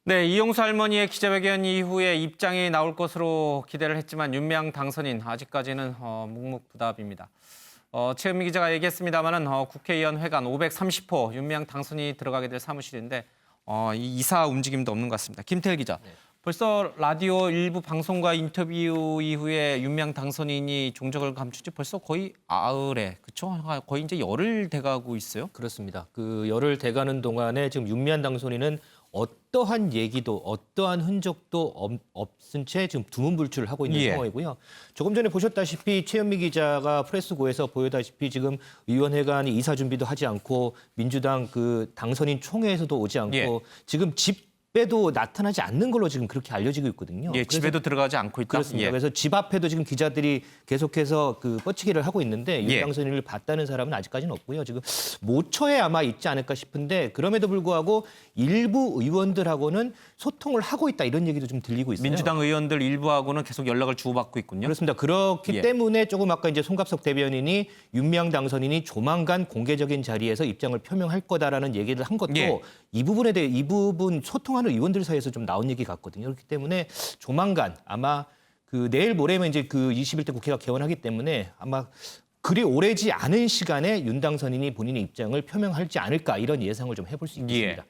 네, 이용수 할머니의 기자회견 이후에 입장이 나올 것으로 기대를 했지만 윤미향 당선인 아직까지는 묵묵부답입니다. 최은미 기자가 얘기했습니다마는 국회의원 회관 530호 윤미향 당선인이 들어가게 될 사무실인데 이 이사 움직임도 없는 것 같습니다. 김태일 기자. 네. 벌써 라디오 일부 방송과 인터뷰 이후에 윤미향 당선인이 종적을 감추지 벌써 거의 아흘에, 그렇죠? 거의 이제 열흘 돼가고 있어요. 그렇습니다. 그 열흘 돼가는 동안에 지금 윤미향 당선인은 어떠한 얘기도 어떠한 흔적도 없은 채 지금 두문불출을 하고 있는 상황이고요. 조금 전에 보셨다시피 최현미 기자가 프레스고에서 보여다시피 지금 의원회관이 이사 준비도 하지 않고 민주당 그 당선인 총회에서도 오지 않고 지금 집에도 나타나지 않는 걸로 지금 그렇게 알려지고 있거든요. 예, 집에도 들어가지 않고 있다. 그렇습니다. 그래서 집 앞에도 지금 기자들이 계속해서 그 뻗치기를 하고 있는데 윤 당선인을 봤다는 사람은 아직까지는 없고요. 지금 모처에 아마 있지 않을까 싶은데 그럼에도 불구하고 일부 의원들하고는 소통을 하고 있다 이런 얘기도 좀 들리고 있어요. 민주당 의원들 일부하고는 계속 연락을 주고받고 있군요. 그렇습니다. 그렇기 때문에 조금 아까 이제 송갑석 대변인이 윤미향 당선인이 조만간 공개적인 자리에서 입장을 표명할 거다라는 얘기를 한 것도 이 부분에 대해 이 부분 소통하는 의원들 사이에서 좀 나온 얘기 같거든요. 그렇기 때문에 조만간 아마 그 내일 모레면 이제 그 21대 국회가 개원하기 때문에 아마 그리 오래지 않은 시간에 윤 당선인이 본인의 입장을 표명하지 않을까 이런 예상을 좀 해볼 수 있겠습니다.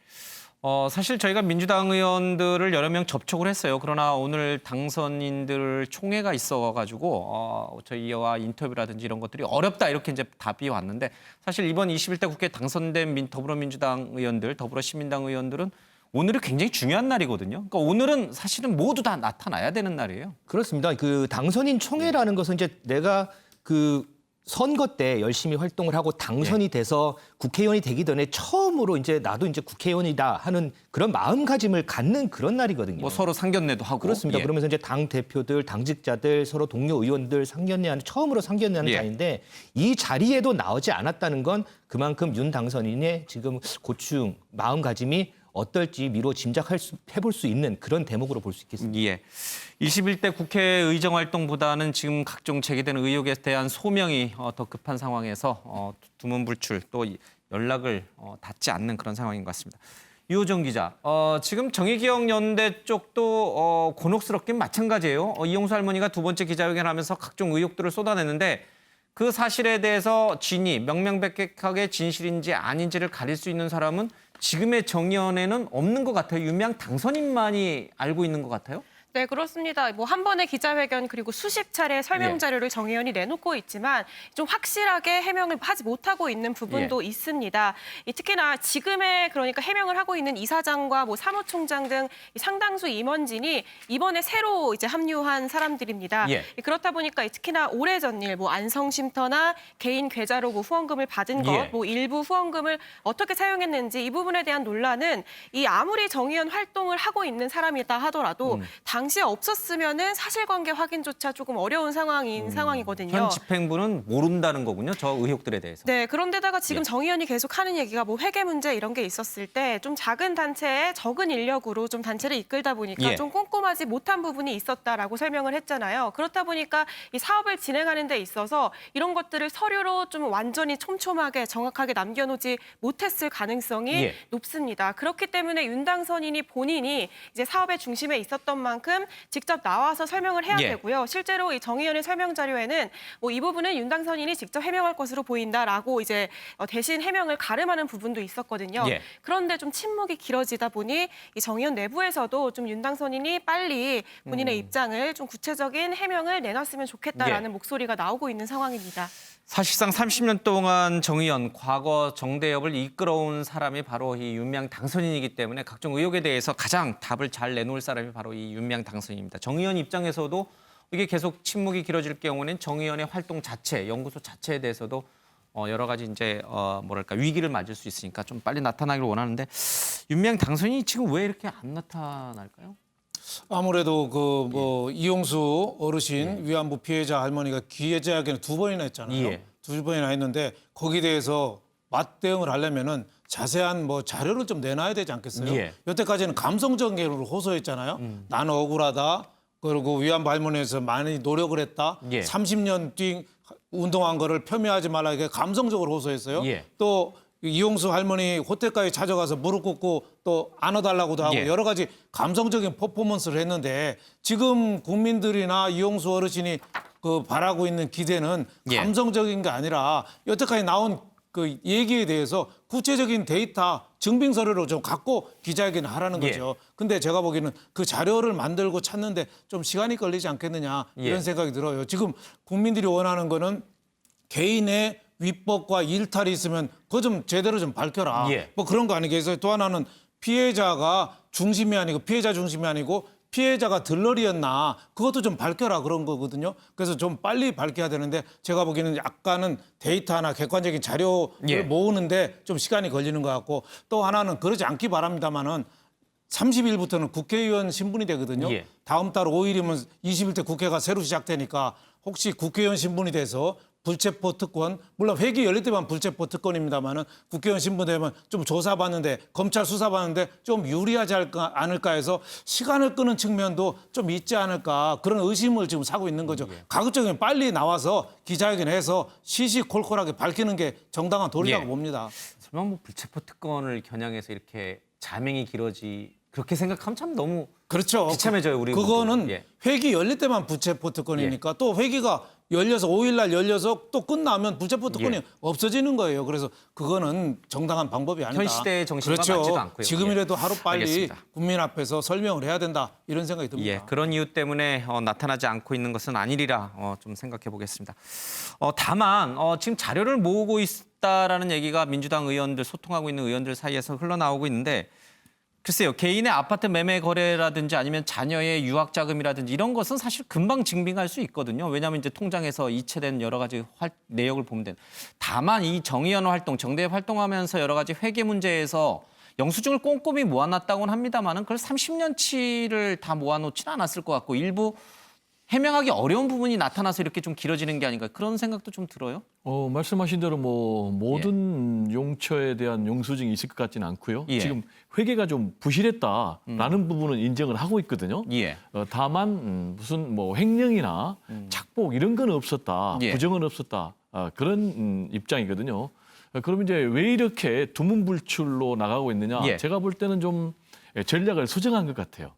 사실 저희가 민주당 의원들을 여러 명 접촉을 했어요. 그러나 오늘 당선인들 총회가 있어가지고 저희와 인터뷰라든지 이런 것들이 어렵다 이렇게 이제 답이 왔는데 사실 이번 21대 국회 당선된 더불어민주당 의원들, 더불어시민당 의원들은 오늘이 굉장히 중요한 날이거든요. 그러니까 오늘은 사실은 모두 다 나타나야 되는 날이에요. 그렇습니다. 그 당선인 총회라는 것은 이제 내가 그 선거 때 열심히 활동을 하고 당선이 돼서 국회의원이 되기 전에 처음으로 이제 나도 이제 국회의원이다 하는 그런 마음가짐을 갖는 그런 날이거든요. 뭐 서로 상견례도 하고. 그렇습니다. 그러면서 이제 당 대표들, 당직자들, 서로 동료 의원들 상견례하는 처음으로 상견례하는 자리인데 이 자리에도 나오지 않았다는 건 그만큼 윤 당선인의 지금 고충, 마음가짐이 어떨지 미뤄 해볼 수 있는 그런 대목으로 볼 수 있겠습니다. 21대 국회 의정 활동보다는 지금 각종 제기된 의혹에 대한 소명이 더 급한 상황에서 두문불출 또 연락을 닿지 않는 그런 상황인 것 같습니다. 유호정 기자, 지금 정의기억연대 쪽도 곤혹스럽긴 마찬가지예요. 이용수 할머니가 두 번째 기자회견하면서 각종 의혹들을 쏟아냈는데 그 사실에 대해서 진위, 명명백백하게 진실인지 아닌지를 가릴 수 있는 사람은 지금의 정의연에는 없는 것 같아요. 윤미향 당선인만이 알고 있는 것 같아요. 네, 그렇습니다. 뭐 한 번의 기자회견 그리고 수십 차례 설명 자료를 정의연이 내놓고 있지만 좀 확실하게 해명을 하지 못하고 있는 부분도 있습니다. 특히나 지금의 그러니까 해명을 하고 있는 이사장과 뭐 사무총장 등 상당수 임원진이 이번에 새로 이제 합류한 사람들입니다. 그렇다 보니까 특히나 오래전 일, 뭐 안성쉼터나 개인 계좌로 뭐 후원금을 받은 것, 뭐 일부 후원금을 어떻게 사용했는지 이 부분에 대한 논란은 이 아무리 정의연 활동을 하고 있는 사람이다 하더라도 당시에 없었으면은 사실관계 확인조차 조금 어려운 상황이거든요. 현 집행부는 모른다는 거군요. 저 의혹들에 대해서. 네, 그런데다가 지금 정의연이 계속 하는 얘기가 뭐 회계 문제 이런 게 있었을 때 좀 작은 단체에 적은 인력으로 좀 단체를 이끌다 보니까 좀 꼼꼼하지 못한 부분이 있었다라고 설명을 했잖아요. 그렇다 보니까 이 사업을 진행하는 데 있어서 이런 것들을 서류로 좀 완전히 촘촘하게 정확하게 남겨놓지 못했을 가능성이 높습니다. 그렇기 때문에 윤 당선인이 본인이 이제 사업의 중심에 있었던 만큼 직접 나와서 설명을 해야 되고요. 실제로 이 정의연의 설명 자료에는 뭐 이 부분은 윤 당선인이 직접 해명할 것으로 보인다라고 이제 대신 해명을 가름하는 부분도 있었거든요. 그런데 좀 침묵이 길어지다 보니 이 정의연 내부에서도 좀 윤 당선인이 빨리 본인의 입장을 좀 구체적인 해명을 내놨으면 좋겠다라는 목소리가 나오고 있는 상황입니다. 사실상 30년 동안 정의연, 과거 정대협을 이끌어온 사람이 바로 이 윤미향 당선인이기 때문에 각종 의혹에 대해서 가장 답을 잘 내놓을 사람이 바로 이 윤미향 당선인입니다. 정의연 입장에서도 이게 계속 침묵이 길어질 경우는 정의연의 활동 자체, 연구소 자체에 대해서도 여러 가지 이제 뭐랄까 위기를 맞을 수 있으니까 좀 빨리 나타나기를 원하는데 윤미향 당선인이 지금 왜 이렇게 안 나타날까요? 아무래도 그 뭐 이용수 어르신 위안부 피해자 할머니가 기자회견을 두 번이나 했잖아요. 두 번이나 했는데 거기에 대해서 맞대응을 하려면은 자세한 뭐 자료를 좀 내놔야 되지 않겠어요? 여태까지는 감성적인 로 호소했잖아요. 나는 억울하다. 그리고 위안부 할머니에서 많이 노력을 했다. 30년 운동한 거를 폄훼하지 말라 이게 감성적으로 호소했어요. 또 이용수 할머니 호텔까지 찾아가서 무릎 꿇고 또 안아달라고도 하고 예. 여러 가지 감성적인 퍼포먼스를 했는데 지금 국민들이나 이용수 어르신이 그 바라고 있는 기대는 예. 감성적인 게 아니라 여태까지 나온 그 얘기에 대해서 구체적인 데이터 증빙 서류를 좀 갖고 기자회견을 하라는 예. 거죠. 근데 제가 보기에는 그 자료를 만들고 찾는데 좀 시간이 걸리지 않겠느냐 이런 예. 생각이 들어요. 지금 국민들이 원하는 거는 개인의 위법과 일탈이 있으면 그거 좀 제대로 좀 밝혀라. 예. 뭐 그런 거 아니겠어요? 또 하나는 피해자가 중심이 아니고 피해자 중심이 아니고 피해자가 들러리였나 그것도 좀 밝혀라 그런 거거든요. 그래서 좀 빨리 밝혀야 되는데 제가 보기에는 약간은 데이터나 객관적인 자료를 예. 모으는데 좀 시간이 걸리는 것 같고 또 하나는 그러지 않기 바랍니다마는 30일부터는 국회의원 신분이 되거든요. 예. 다음 달 5일이면 21대 국회가 새로 시작되니까 혹시 국회의원 신분이 돼서 불체포 특권, 물론 회기 열릴 때만 불체포 특권입니다만은 국회의원 신분 되면 좀 조사받는데 검찰 수사받는데 좀 유리하지 않을까 해서 시간을 끄는 측면도 좀 있지 않을까 그런 의심을 지금 사고 있는 거죠. 가급적이면 빨리 나와서 기자회견해서 시시콜콜하게 밝히는 게 정당한 도리라고 예. 봅니다. 설마 뭐 불체포 특권을 겨냥해서 이렇게 자명이 그렇게 생각하면 참 너무 그렇죠. 비참해져요, 우리. 그거는 예. 회기 열릴 때만 불체포 특권이니까 또 회기가 열려서 5일 날 열려서 또 끝나면 불체포 특권이 예. 없어지는 거예요. 그래서 그거는 정당한 방법이 아니다. 현 시대의 정신과 그렇죠. 맞지도 않고요. 지금이라도 예. 하루 빨리 알겠습니다. 국민 앞에서 설명을 해야 된다. 이런 생각이 듭니다. 예, 그런 이유 때문에 나타나지 않고 있는 것은 아니리라 좀 생각해 보겠습니다. 다만 지금 자료를 모으고 있다라는 얘기가 민주당 의원들 소통하고 있는 의원들 사이에서 흘러나오고 있는데 글쎄요, 개인의 아파트 매매 거래라든지 아니면 자녀의 유학 자금이라든지 이런 것은 사실 금방 증빙할 수 있거든요. 왜냐하면 이제 통장에서 이체된 여러 가지 내역을 보면 돼. 다만 이 정의연 활동, 정대협 활동하면서 여러 가지 회계 문제에서 영수증을 꼼꼼히 모아놨다고는 합니다만은 그걸 30년치를 다 모아놓지는 않았을 것 같고 일부 해명하기 어려운 부분이 나타나서 이렇게 좀 길어지는 게 아닌가 그런 생각도 좀 들어요. 말씀하신 대로 뭐 모든 용처에 대한 영수증이 있을 것 같지는 않고요. 예. 지금 회계가 좀 부실했다라는 부분은 인정을 하고 있거든요. 예. 다만 무슨 뭐 횡령이나 착복 이런 건 없었다, 예. 부정은 없었다 그런 입장이거든요. 그러면 이제 왜 이렇게 두문불출로 나가고 있느냐? 예. 제가 볼 때는 좀 전략을 수정한 것 같아요.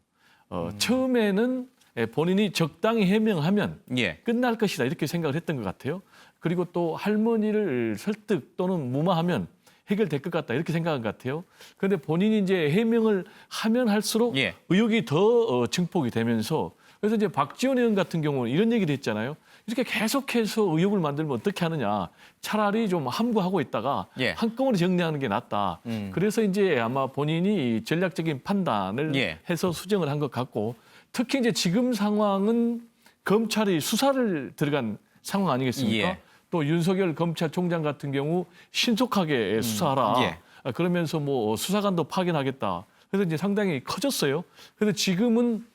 처음에는 본인이 적당히 해명하면 예. 끝날 것이다 이렇게 생각을 했던 것 같아요. 그리고 또 할머니를 설득 또는 무마하면 해결될 것 같다 이렇게 생각한 것 같아요. 그런데 본인이 이제 해명을 하면 할수록 예. 의혹이 더 증폭이 되면서 그래서 이제 박지원 의원 같은 경우는 이런 얘기를 했잖아요. 이렇게 계속해서 의혹을 만들면 어떻게 하느냐. 차라리 좀 함구하고 있다가 예. 한꺼번에 정리하는 게 낫다. 그래서 이제 아마 본인이 전략적인 판단을 예. 해서 수정을 한 것 같고 특히 이제 지금 상황은 검찰이 수사를 들어간 상황 아니겠습니까? 예. 또 윤석열 검찰총장 같은 경우 신속하게 수사하라. 예. 그러면서 뭐 수사관도 파견하겠다. 그래서 이제 상당히 커졌어요. 그래서 지금은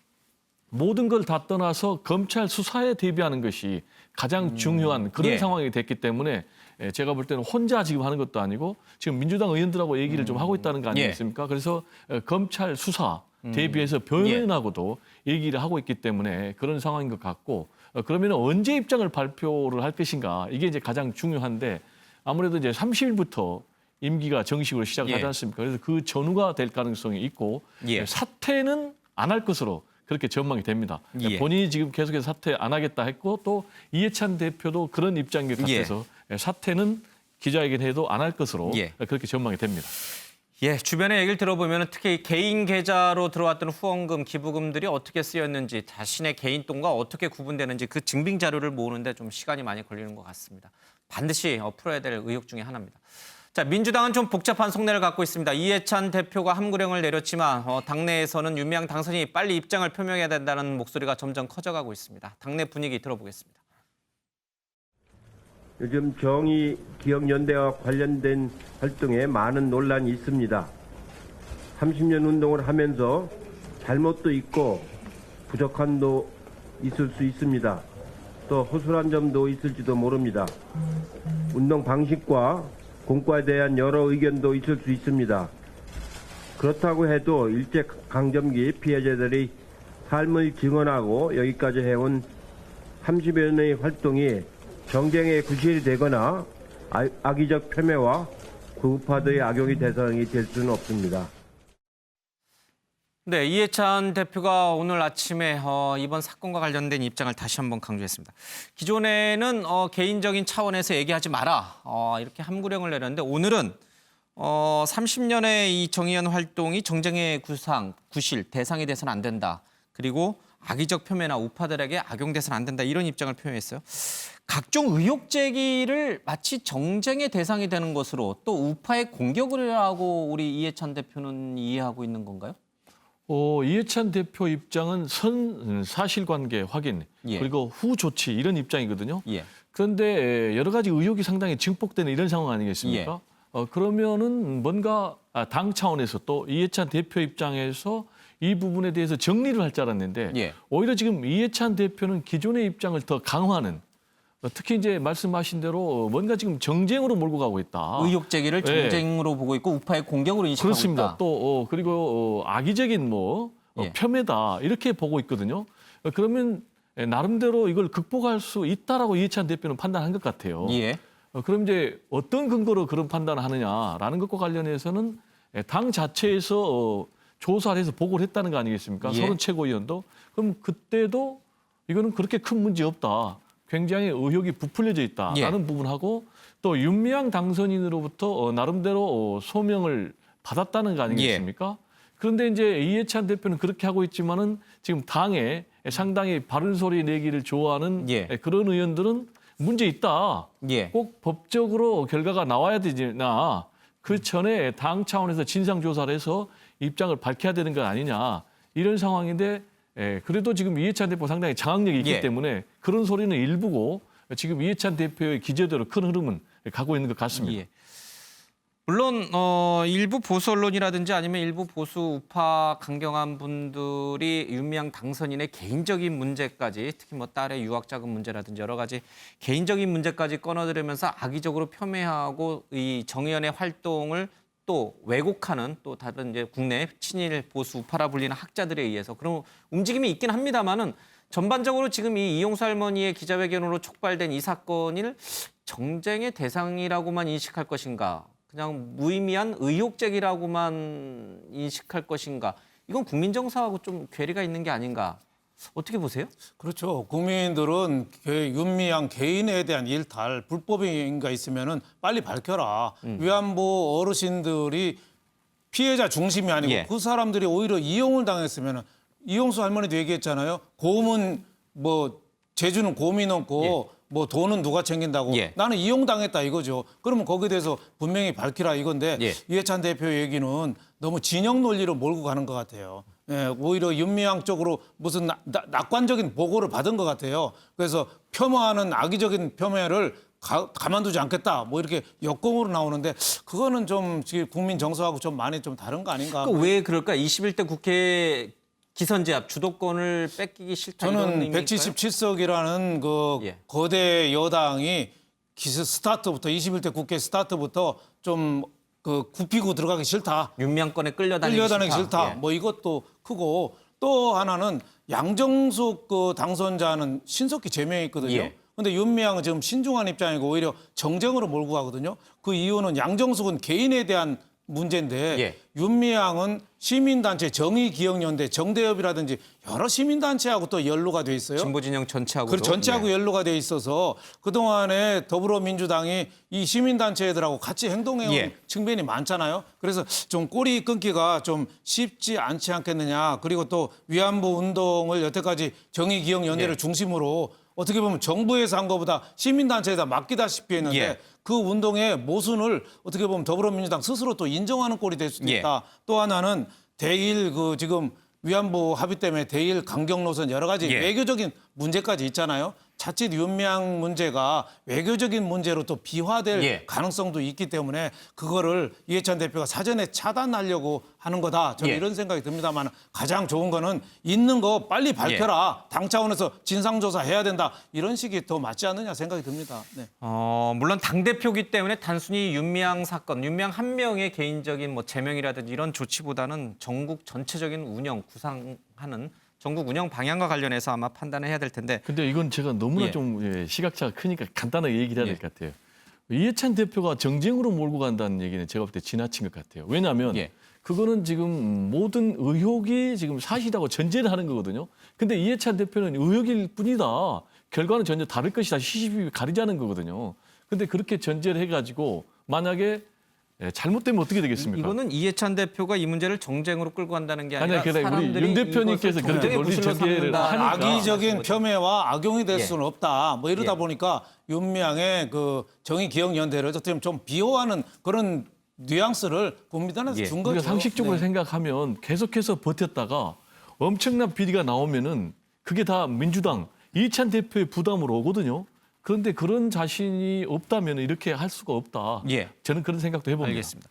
모든 걸 다 떠나서 검찰 수사에 대비하는 것이 가장 중요한 그런 예. 상황이 됐기 때문에 제가 볼 때는 혼자 지금 하는 것도 아니고 지금 민주당 의원들하고 얘기를 좀 하고 있다는 거 아니겠습니까? 그래서 검찰 수사 대비해서 변호인하고도 얘기를 하고 있기 때문에 그런 상황인 것 같고 그러면 언제 입장을 발표를 할 것인가 이게 이제 가장 중요한데 아무래도 이제 30일부터 임기가 정식으로 시작하지 예. 않습니까? 그래서 그 전후가 될 가능성이 있고 예. 사퇴는 안 할 것으로 그렇게 전망이 됩니다. 예. 본인이 지금 계속해서 사퇴 안 하겠다 했고 또 이해찬 대표도 그런 입장인 것 같아서 사퇴는 기자회견해도 안 할 것으로 예. 그렇게 전망이 됩니다. 예, 주변의 얘기를 들어보면 특히 개인 계좌로 들어왔던 후원금, 기부금들이 어떻게 쓰였는지 자신의 개인 돈과 어떻게 구분되는지 그 증빙 자료를 모으는데 좀 시간이 많이 걸리는 것 같습니다. 반드시 풀어야 될 의혹 중에 하나입니다. 자, 민주당은 좀 복잡한 속내를 갖고 있습니다. 이해찬 대표가 함구령을 내렸지만 당내에서는 윤미향 당선인이 빨리 입장을 표명해야 된다는 목소리가 점점 커져가고 있습니다. 당내 분위기 들어보겠습니다. 요즘 정의기억연대와 관련된 활동에 많은 논란이 있습니다. 30년 운동을 하면서 잘못도 있고 부족한 도 있을 수 있습니다. 또 허술한 점도 있을지도 모릅니다. 운동 방식과 공과에 대한 여러 의견도 있을 수 있습니다. 그렇다고 해도 일제강점기 피해자들이 삶을 증언하고 여기까지 해온 30여 년의 활동이 정쟁의 구실이 되거나 악의적 폄훼와 그 우파들의 악용이 대상이 될 수는 없습니다. 네, 이해찬 대표가 오늘 아침에 이번 사건과 관련된 입장을 다시 한번 강조했습니다. 기존에는 개인적인 차원에서 얘기하지 마라 이렇게 함구령을 내렸는데 오늘은 30년의 이 정의연 활동이 정쟁의 구실, 대상이 돼서는 안 된다. 그리고 악의적 표매나 우파들에게 악용돼서는 안 된다. 이런 입장을 표명했어요. 각종 의혹 제기를 마치 정쟁의 대상이 되는 것으로 또 우파의 공격을 하고 우리 이해찬 대표는 이해하고 있는 건가요? 이해찬 대표 입장은 사실관계 확인 예. 그리고 후 조치 이런 입장이거든요. 예. 그런데 여러 가지 의혹이 상당히 증폭되는 이런 상황 아니겠습니까? 그러면은 뭔가 당 차원에서 또 이해찬 대표 입장에서 이 부분에 대해서 정리를 할 줄 알았는데 예. 오히려 지금 이해찬 대표는 기존의 입장을 더 강화하는 특히 이제 말씀하신 대로 뭔가 지금 정쟁으로 몰고 가고 있다. 의혹 제기를 정쟁으로 보고 있고 우파의 공격으로 인식하고 그렇습니다. 있다. 또 그리고 악의적인 예. 폄훼다 이렇게 보고 있거든요. 그러면 나름대로 이걸 극복할 수 있다라고 이해찬 대표는 판단한 것 같아요. 예. 그럼 이제 어떤 근거로 그런 판단을 하느냐라는 것과 관련해서는 당 자체에서 조사를 해서 보고를 했다는 거 아니겠습니까? 예. 서른 최고위원도. 그럼 그때도 이거는 그렇게 큰 문제 없다. 굉장히 의혹이 부풀려져 있다라는 예. 부분하고 또 윤미향 당선인으로부터 나름대로 소명을 받았다는 거 아니겠습니까? 그런데 이제 이해찬 대표는 그렇게 하고 있지만은 지금 당에 상당히 바른 소리 내기를 좋아하는 예. 그런 의원들은 문제 있다. 예. 꼭 법적으로 결과가 나와야 되나 그 전에 당 차원에서 진상조사를 해서 입장을 밝혀야 되는 건 아니냐 이런 상황인데 그래도 지금 이해찬 대표 상당히 장악력이 있기 예. 때문에 그런 소리는 일부고 지금 이해찬 대표의 기저대로 큰 흐름은 가고 있는 것 같습니다. 예. 물론 일부 보수 언론이라든지 아니면 일부 보수 우파 강경한 분들이 윤미향 당선인의 개인적인 문제까지 특히 뭐 딸의 유학 자금 문제라든지 여러 가지 개인적인 문제까지 꺼내들으면서 악의적으로 폄훼하고 이 정의연의 활동을 또 왜곡하는 또 다른 이제 국내 친일 보수 우파라 불리는 학자들에 의해서 그런 움직임이 있긴 합니다만은 전반적으로 지금 이 이용수 할머니의 기자회견으로 촉발된 이 사건을 정쟁의 대상이라고만 인식할 것인가? 그냥 무의미한 의혹 제기라고만 인식할 것인가? 이건 국민 정서하고 좀 괴리가 있는 게 아닌가? 어떻게 보세요? 그렇죠. 국민들은 윤미향 개인에 대한 일탈, 불법인가 있으면은 빨리 밝혀라. 위안부 어르신들이 피해자 중심이 아니고 예. 그 사람들이 오히려 이용을 당했으면은 이용수 할머니도 얘기했잖아요. 고음은 뭐 제주는 곰이 넘고 뭐 돈은 누가 챙긴다고 예. 나는 이용당했다 이거죠. 그러면 거기에 대해서 분명히 밝히라 이건데 예. 이해찬 대표 얘기는 너무 진영 논리로 몰고 가는 것 같아요. 예, 오히려 윤미향 쪽으로 무슨 낙관적인 보고를 받은 것 같아요. 그래서 폄하하는 악의적인 폄훼를 가만두지 않겠다. 뭐 이렇게 역공으로 나오는데 그거는 좀 지금 국민 정서하고 좀 많이 좀 다른 거 아닌가. 왜 그럴까? 21대 국회 기선제압 주도권을 뺏기기 싫다 이런 저는 의미일까요? 177석이라는 그 예. 거대 여당이 스타트부터 21대 국회 스타트부터 좀 그 굽히고 들어가기 싫다. 윤미향권에 끌려다니기 싫다. 예. 뭐 이것도 크고 또 하나는 양정숙 그 당선자는 신석기 제명이 있거든요. 예. 근데 윤미향은 지금 신중한 입장이고 오히려 정쟁으로 몰고 가거든요. 그 이유는 양정숙은 개인에 대한 문제인데 예. 윤미향은 시민단체 정의기억연대 정대협이라든지 여러 시민단체하고 또 연루가 돼 있어요. 진보 진영 전체하고 그 전체하고 연루가 돼 있어서 그동안에 더불어민주당이 이 시민단체들하고 같이 행동해온 예. 측면이 많잖아요. 그래서 좀 꼬리 끊기가 좀 쉽지 않지 않겠느냐. 그리고 또 위안부 운동을 여태까지 정의기억연대를 예. 중심으로 어떻게 보면 정부에서 한 것보다 시민단체에다 맡기다시피 했는데 예. 그 운동의 모순을 어떻게 보면 더불어민주당 스스로 또 인정하는 꼴이 될 수도 예. 있다. 또 하나는 대일 그 지금 위안부 합의 때문에 대일 강경 노선 여러 가지 예. 외교적인 문제까지 있잖아요. 자칫 윤미향 문제가 외교적인 문제로 또 비화될 예. 가능성도 있기 때문에 그거를 이해찬 대표가 사전에 차단하려고 하는 거다. 저는 예. 이런 생각이 듭니다만 가장 좋은 거는 있는 거 빨리 밝혀라. 당 차원에서 진상조사 해야 된다. 이런 식이 더 맞지 않느냐 생각이 듭니다. 네. 물론 당대표기 때문에 단순히 윤미향 사건, 윤미향 한 명의 개인적인 뭐 제명이라든지 이런 조치보다는 전국 전체적인 운영, 구상하는 전국 운영 방향과 관련해서 아마 판단을 해야 될 텐데. 근데 이건 제가 너무나 예. 좀 시각차가 크니까 간단하게 얘기를 해야 될 것 같아요. 이해찬 대표가 정쟁으로 몰고 간다는 얘기는 제가 볼 때 지나친 것 같아요. 왜냐하면 예. 그거는 지금 모든 의혹이 지금 사실이라고 전제를 하는 거거든요. 근데 이해찬 대표는 의혹일 뿐이다. 결과는 전혀 다를 것이다. 시시비비 가리자는 거거든요. 근데 그렇게 전제를 해가지고 만약에 잘못되면 어떻게 되겠습니까? 이거는 이해찬 대표가 이 문제를 정쟁으로 끌고 간다는 게 아니라 그래, 우리 사람들이 윤 대표님께서 이것을 그렇게 정쟁의 논리 구실로 전개를 삼는다. 하니까. 악의적인 폄훼와 악용이 될 예. 수는 없다. 뭐 이러다 예. 보니까 윤미향의 그 정의기억연대를 좀 비호하는 그런 뉘앙스를 국민들한테 예. 준 우리가 거죠. 상식적으로 네. 생각하면 계속해서 버텼다가 엄청난 비리가 나오면은 그게 다 민주당 이해찬 대표의 부담으로 오거든요. 그런데 그런 자신이 없다면 이렇게 할 수가 없다. 예. 저는 그런 생각도 해봅니다. 알겠습니다.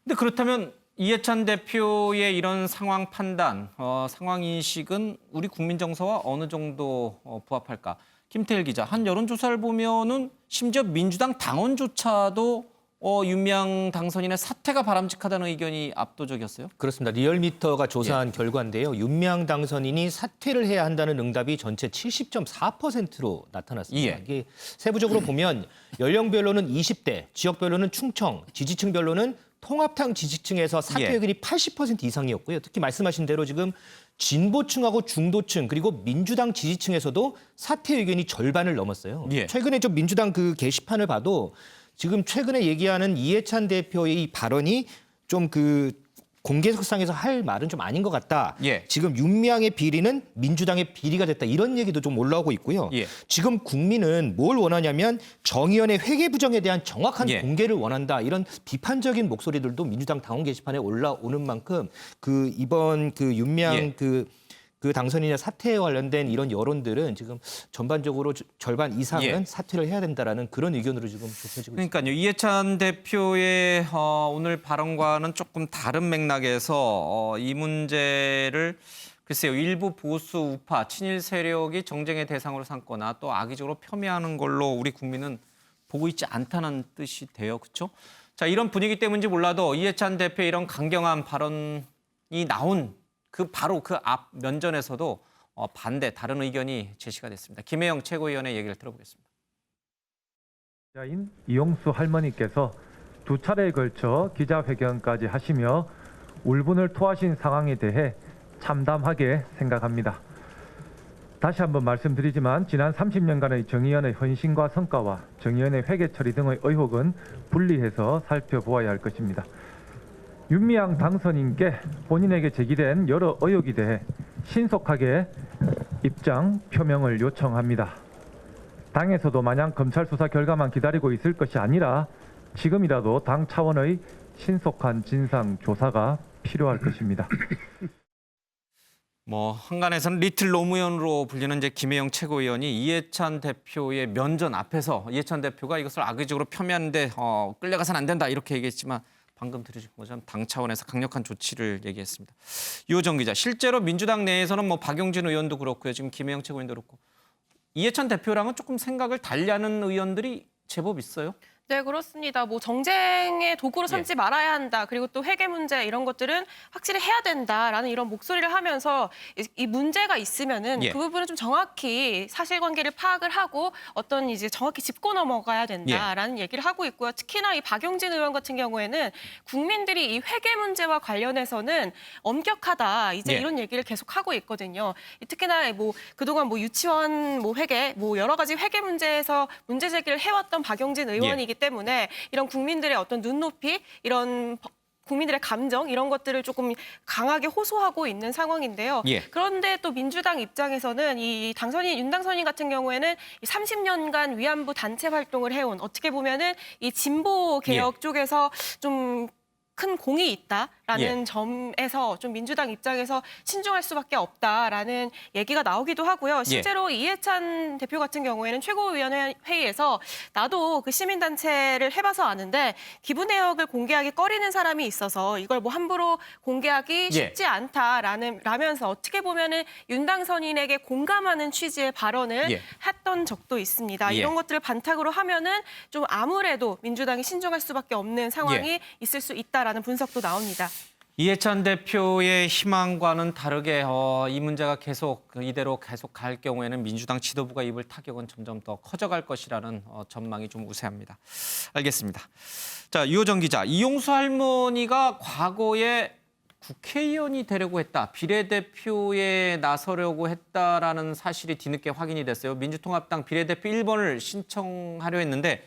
근데 그렇다면 이해찬 대표의 이런 상황 판단, 상황 인식은 우리 국민 정서와 어느 정도 부합할까? 김태일 기자, 한 여론조사를 보면은 심지어 민주당 당원조차도 윤미향 당선인의 사퇴가 바람직하다는 의견이 압도적이었어요. 그렇습니다. 리얼미터가 조사한 결과인데요. 윤미향 당선인이 사퇴를 해야 한다는 응답이 전체 70.4%로 나타났습니다. 예. 이게 세부적으로 보면 연령별로는 20대, 지역별로는 충청, 지지층별로는 통합당 지지층에서 사퇴 예. 의견이 80% 이상이었고요. 특히 말씀하신 대로 지금 진보층하고 중도층 그리고 민주당 지지층에서도 사퇴 의견이 절반을 넘었어요. 예. 최근에 좀 민주당 그 게시판을 봐도 지금 최근에 얘기하는 이해찬 대표의 이 발언이 좀 그 공개석상에서 할 말은 좀 아닌 것 같다. 예. 지금 윤미향의 비리는 민주당의 비리가 됐다. 이런 얘기도 좀 올라오고 있고요. 예. 지금 국민은 뭘 원하냐면 정의연의 회계 부정에 대한 정확한 예. 공개를 원한다. 이런 비판적인 목소리들도 민주당 당원 게시판에 올라오는 만큼 그 이번 그 윤미향 예. 그 당선인의 사퇴에 관련된 이런 여론들은 지금 전반적으로 절반 이상은 예. 사퇴를 해야 된다라는 그런 의견으로 지금 좁혀지고 있습니다. 그러니까요. 이해찬 대표의 오늘 발언과는 조금 다른 맥락에서 이 문제를 글쎄요. 일부 보수 우파 친일 세력이 정쟁의 대상으로 삼거나 또 악의적으로 폄훼하는 걸로 우리 국민은 보고 있지 않다는 뜻이 돼요. 그렇죠? 자, 이런 분위기 때문인지 몰라도 이해찬 대표의 이런 강경한 발언이 나온 바로 그 앞 면전에서도 반대 다른 의견이 제시가 됐습니다. 김혜영 최고위원의 얘기를 들어보겠습니다. 인 이용수 할머니께서 두 차례에 걸쳐 기자회견까지 하시며 울분을 토하신 상황에 대해 참담하게 생각합니다. 다시 한번 말씀드리지만 지난 30년간의 정의연의 헌신과 성과와 정의연의 회계 처리 등의 의혹은 분리해서 살펴보아야 할 것입니다. 윤미향 당선인께 본인에게 제기된 여러 의혹에 대해 신속하게 입장 표명을 요청합니다. 당에서도 마냥 검찰 수사 결과만 기다리고 있을 것이 아니라 지금이라도 당 차원의 신속한 진상 조사가 필요할 것입니다. 한간에서는 리틀 노무현으로 불리는 이제 김혜영 최고위원이 이해찬 대표의 면전 앞에서 이해찬 대표가 이것을 악의적으로 폄훼하는데 끌려가서는 안 된다 이렇게 얘기했지만 방금 들으신 것처럼 당 차원에서 강력한 조치를 얘기했습니다. 유호정 기자, 실제로 민주당 내에서는 박용진 의원도 그렇고요. 지금 김혜영 최고위원도 그렇고 이해찬 대표랑은 조금 생각을 달리하는 의원들이 제법 있어요. 네, 그렇습니다. 정쟁의 도구로 삼지 말아야 한다. 그리고 또 회계 문제 이런 것들은 확실히 해야 된다라는 이런 목소리를 하면서 이 문제가 있으면은 그 부분은 좀 정확히 사실관계를 파악을 하고 어떤 이제 정확히 짚고 넘어가야 된다라는 얘기를 하고 있고요. 특히나 이 박용진 의원 같은 경우에는 국민들이 이 회계 문제와 관련해서는 엄격하다. 이제 이런 얘기를 계속 하고 있거든요. 특히나 그동안 유치원 회계 여러 가지 회계 문제에서 문제 제기를 해왔던 박용진 의원이기 때문에 이런 국민들의 어떤 눈높이, 이런 국민들의 감정 이런 것들을 조금 강하게 호소하고 있는 상황인데요. 그런데 또 민주당 입장에서는 이 당선인 윤 당선인 같은 경우에는 30년간 위안부 단체 활동을 해온 어떻게 보면은 이 진보 개혁 쪽에서 좀 큰 공이 있다라는 점에서 좀 민주당 입장에서 신중할 수밖에 없다라는 얘기가 나오기도 하고요. 실제로 이해찬 대표 같은 경우에는 최고위원회 회의에서 나도 그 시민단체를 해봐서 아는데 기부 내역을 공개하기 꺼리는 사람이 있어서 이걸 함부로 공개하기 쉽지 않다라면서 어떻게 보면은 윤 당선인에게 공감하는 취지의 발언을 했던 적도 있습니다. 이런 것들을 반탁으로 하면은 좀 아무래도 민주당이 신중할 수밖에 없는 상황이 있을 수 있다라는 분석도 나옵니다. 이해찬 대표의 희망과는 다르게 이 문제가 계속 이대로 계속 갈 경우에는 민주당 지도부가 입을 타격은 점점 더 커져갈 것이라는 전망이 좀 우세합니다. 알겠습니다. 자, 유호정 기자, 이용수 할머니가 과거에 국회의원이 되려고 했다, 비례대표에 나서려고 했다라는 사실이 뒤늦게 확인이 됐어요. 민주통합당 비례대표 1번을 신청하려 했는데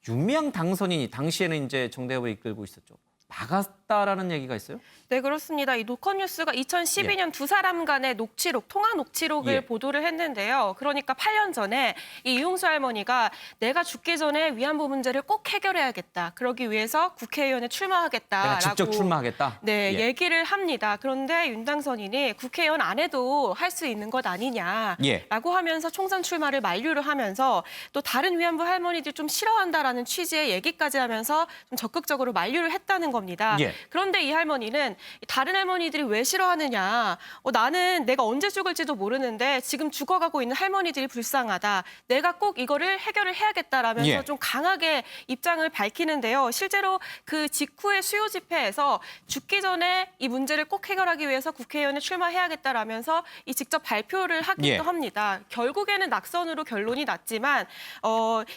윤미향 당선인이 당시에는 이제 정대협을 이끌고 있었죠. 막았다라는 얘기가 있어요? 네, 그렇습니다. 이 노컷뉴스가 2012년 두 사람 간의 녹취록, 통화 녹취록을 보도를 했는데요. 그러니까 8년 전에 이 이용수 할머니가 내가 죽기 전에 위안부 문제를 꼭 해결해야겠다. 그러기 위해서 국회의원에 출마하겠다라고. 내가 직접 출마하겠다? 네, 얘기를 합니다. 그런데 윤 당선인이 국회의원 안 해도 할 수 있는 것 아니냐라고 하면서 총선 출마를 만류를 하면서 또 다른 위안부 할머니들이 좀 싫어한다라는 취지의 얘기까지 하면서 좀 적극적으로 만류를 했다는 겁니다. 그런데 이 할머니는 다른 할머니들이 왜 싫어하느냐. 나는 내가 언제 죽을지도 모르는데 지금 죽어가고 있는 할머니들이 불쌍하다. 내가 꼭 이거를 해결을 해야겠다라면서 좀 강하게 입장을 밝히는데요. 실제로 그 직후의 수요 집회에서 죽기 전에 이 문제를 꼭 해결하기 위해서 국회의원에 출마해야겠다라면서 이 직접 발표를 하기도 합니다. 결국에는 낙선으로 결론이 났지만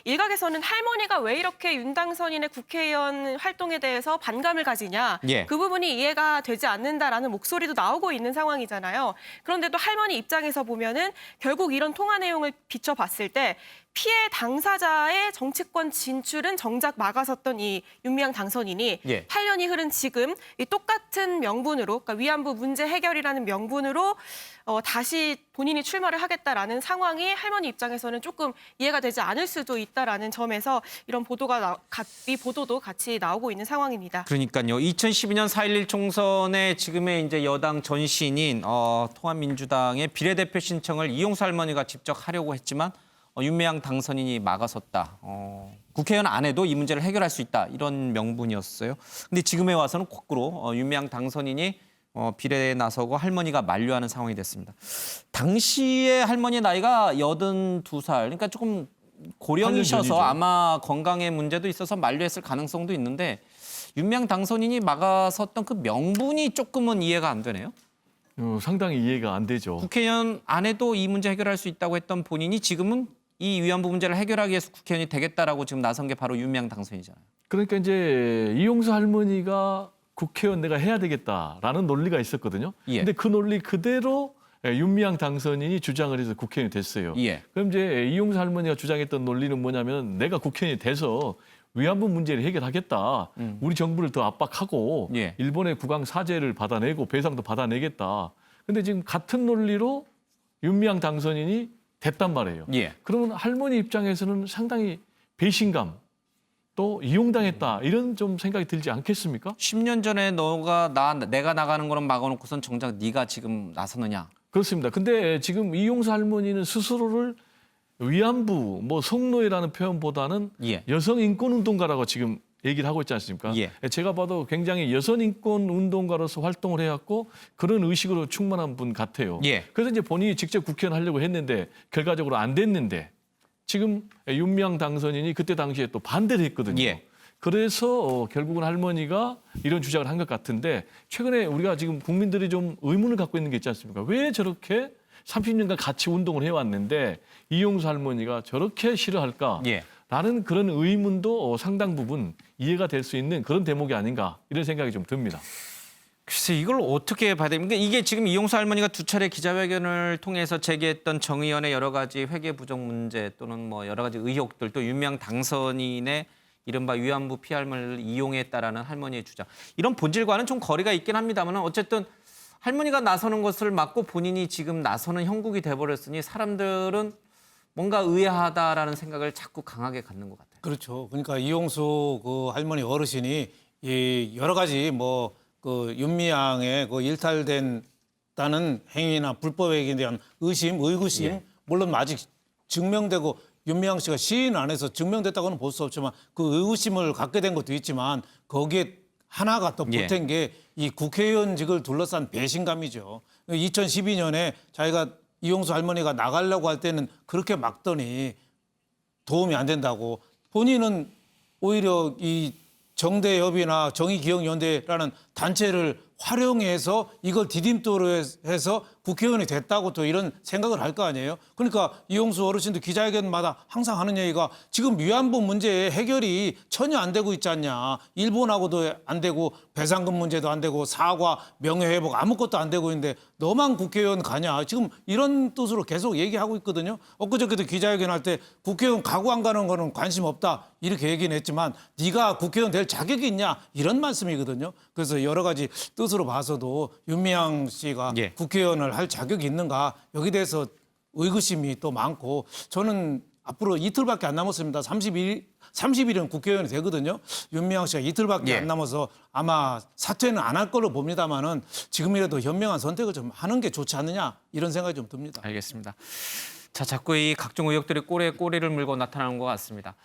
일각에서는 할머니가 왜 이렇게 윤 당선인의 국회의원 활동에 대해서 반감을 가지냐. 그 부분이 이해가 되지 않는다라는 목소리도 나오고 있는 상황이잖아요. 그런데도 할머니 입장에서 보면은 결국 이런 통화 내용을 비춰봤을 때 피해 당사자의 정치권 진출은 정작 막아섰던 이 윤미향 당선인이 8년이 흐른 지금 이 똑같은 명분으로, 그러니까 위안부 문제 해결이라는 명분으로 다시 본인이 출마를 하겠다라는 상황이 할머니 입장에서는 조금 이해가 되지 않을 수도 있다라는 점에서 이런 이 보도도 같이 나오고 있는 상황입니다. 그러니까요. 2012년 4.11 총선에 지금의 이제 여당 전신인 통합민주당의 비례대표 신청을 이용수 할머니가 직접 하려고 했지만 윤미향 당선인이 막아섰다. 국회의원 안 해도 이 문제를 해결할 수 있다. 이런 명분이었어요. 근데 지금에 와서는 거꾸로 윤미향 당선인이 비례에 나서고 할머니가 만류하는 상황이 됐습니다. 당시에 할머니 나이가 82살. 그러니까 조금 고령이셔서 아마 건강에 문제도 있어서 만류했을 가능성도 있는데 윤미향 당선인이 막아섰던 그 명분이 조금은 이해가 안 되네요. 상당히 이해가 안 되죠. 국회의원 안 해도 이 문제 해결할 수 있다고 했던 본인이 지금은 이 위안부 문제를 해결하기 위해서 국회의원이 되겠다라고 지금 나선 게 바로 윤미향 당선이잖아요. 그러니까 이제 이용수 할머니가 국회의원 내가 해야 되겠다라는 논리가 있었거든요. 근데 그 논리 그대로 윤미향 당선인이 주장을 해서 국회의원이 됐어요. 그럼 이제 이용수 할머니가 주장했던 논리는 뭐냐면 내가 국회의원이 돼서 위안부 문제를 해결하겠다. 우리 정부를 더 압박하고 일본의 국왕 사죄를 받아내고 배상도 받아내겠다. 근데 지금 같은 논리로 윤미향 당선인이 됐단 말이에요. 그러면 할머니 입장에서는 상당히 배신감 또 이용당했다 이런 좀 생각이 들지 않겠습니까? 10년 전에 내가 나가는 거는 막아놓고선 정작 네가 지금 나서느냐. 그렇습니다. 근데 지금 이용수 할머니는 스스로를 위안부, 성노예라는 표현보다는 여성 인권 운동가라고 지금 얘기를 하고 있지 않습니까? 제가 봐도 굉장히 여성 인권 운동가로서 활동을 해왔고 그런 의식으로 충만한 분 같아요. 그래서 이제 본인이 직접 국회의원 하려고 했는데 결과적으로 안 됐는데 지금 윤미향 당선인이 그때 당시에 또 반대를 했거든요. 그래서 결국은 할머니가 이런 주장을 한 것 같은데 최근에 우리가 지금 국민들이 좀 의문을 갖고 있는 게 있지 않습니까? 왜 저렇게 30년간 같이 운동을 해왔는데 이용수 할머니가 저렇게 싫어할까? 라는 그런 의문도 상당 부분 이해가 될 수 있는 그런 대목이 아닌가 이런 생각이 좀 듭니다. 글쎄 이걸 어떻게 봐야 됩니까? 이게 지금 이용수 할머니가 두 차례 기자회견을 통해서 제기했던 정의연의 여러 가지 회계 부정 문제 또는 여러 가지 의혹들 또 윤미향 당선인의 이른바 위안부 피할머니를 이용했다라는 할머니의 주장. 이런 본질과는 좀 거리가 있긴 합니다만 어쨌든 할머니가 나서는 것을 막고 본인이 지금 나서는 형국이 돼버렸으니 사람들은 뭔가 의아하다라는 생각을 자꾸 강하게 갖는 것 같아요. 그렇죠. 그러니까 이용수 그 할머니 어르신이 이 여러 가지 그 윤미향의 그 일탈된다는 행위나 불법 행위에 대한 의구심, 물론 아직 증명되고 윤미향 씨가 시인 안에서 증명됐다고는 볼 수 없지만 그 의구심을 갖게 된 것도 있지만 거기에 하나가 또 보탠 게 이 국회의원직을 둘러싼 배신감이죠. 2012년에 자기가 이용수 할머니가 나가려고 할 때는 그렇게 막더니 도움이 안 된다고 본인은 오히려 이 정대협이나 정의기억연대라는 단체를 활용해서 이걸 디딤돌로 해서 국회의원이 됐다고 또 이런 생각을 할 거 아니에요. 그러니까 이용수 어르신도 기자회견마다 항상 하는 얘기가 지금 위안부 문제 해결이 전혀 안 되고 있지 않냐. 일본하고도 안 되고 배상금 문제도 안 되고 사과, 명예회복 아무것도 안 되고 있는데 너만 국회의원 가냐. 지금 이런 뜻으로 계속 얘기하고 있거든요. 엊그저께도 기자회견 할 때 국회의원 가고 안 가는 거는 관심 없다. 이렇게 얘기는 했지만 네가 국회의원 될 자격이 있냐. 이런 말씀이거든요. 그래서 여러 가지 뜻으로 봐서도 윤미향 씨가 예. 국회의원을 할 자격이 있는가. 여기 대해서 의구심이 또 많고 저는 앞으로 이틀밖에 안 남았습니다. 30일은 국회의원이 되거든요. 윤미향 씨가 이틀밖에 예. 안 남아서 아마 사퇴는 안 할 걸로 봅니다만은 지금이라도 현명한 선택을 좀 하는 게 좋지 않느냐 이런 생각이 좀 듭니다. 알겠습니다. 자, 자꾸 이 각종 의혹들이 꼬리에 꼬리를 물고 나타나는 것 같습니다.